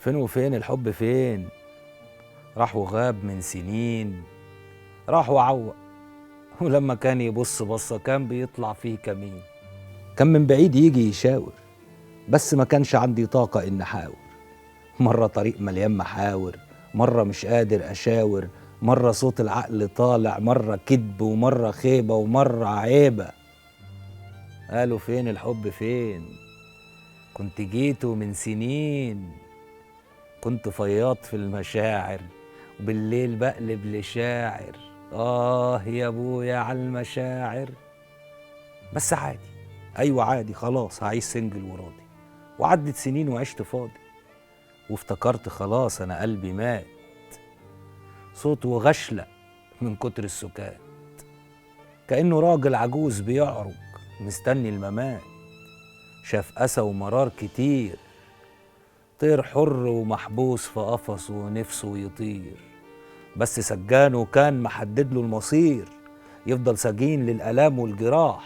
فين وفين الحب فين؟ راح وغاب من سنين، راح وعوق. ولما كان يبص بصة كان بيطلع فيه كمين. كان من بعيد يجي يشاور، بس ما كانش عندي طاقة إن أحاور. مرة طريق مليان محاور، مرة مش قادر أشاور، مرة صوت العقل طالع، مرة كذب ومرة خيبة ومرة عيبة. قالوا فين الحب فين؟ كنت جيته من سنين. كنت فياض في المشاعر، وبالليل بقلب لشاعر. يا ابويا على المشاعر. بس عادي، ايوه عادي، خلاص هعيش سنجل وراضي. وعدت سنين وعشت فاضي، وافتكرت خلاص انا قلبي مات. صوته غشلق من كتر السكات، كأنه راجل عجوز بيعرج مستني الممات. شاف أسى ومرار كتير، طير حر ومحبوس في قفصه ونفسه يطير. بس سجانه كان محدد له المصير، يفضل سجين للآلام والجراح.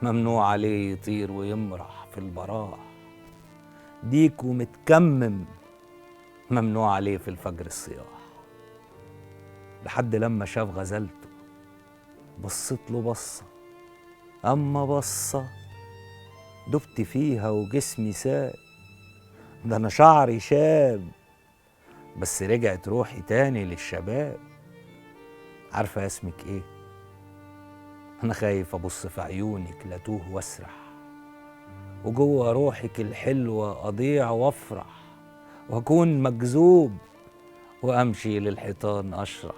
ممنوع عليه يطير ويمرح في البراح. ديك ومتكمم، ممنوع عليه في الفجر الصياح. لحد لما شاف غزلته، بصت له بصة، أما بصة دبت فيها وجسمي ساب. ده أنا شعري شاب، بس رجعت روحي تاني للشباب. عارفة اسمك ايه؟ أنا خايف أبص في عيونك لتوه وأسرح، وجوه روحك الحلوة أضيع وأفرح، وأكون مجذوب وأمشي للحيطان أشرح.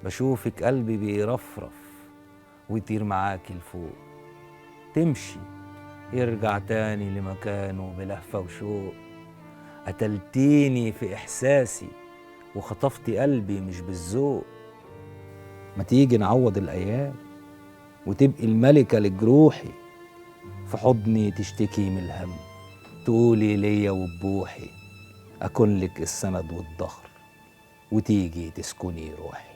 بشوفك قلبي بيرفرف ويطير معاكي لفوق، تمشي يرجع تاني لمكانه بلهفة وشوق. قتلتيني في إحساسي وخطفتي قلبي مش بالذوق. ما تيجي نعوض الأيام وتبقي الملكة لجروحي، في حضني تشتكي من الهم، تقولي ليا وبوحي، أكون لك السند والظهر، وتيجي تسكني روحي.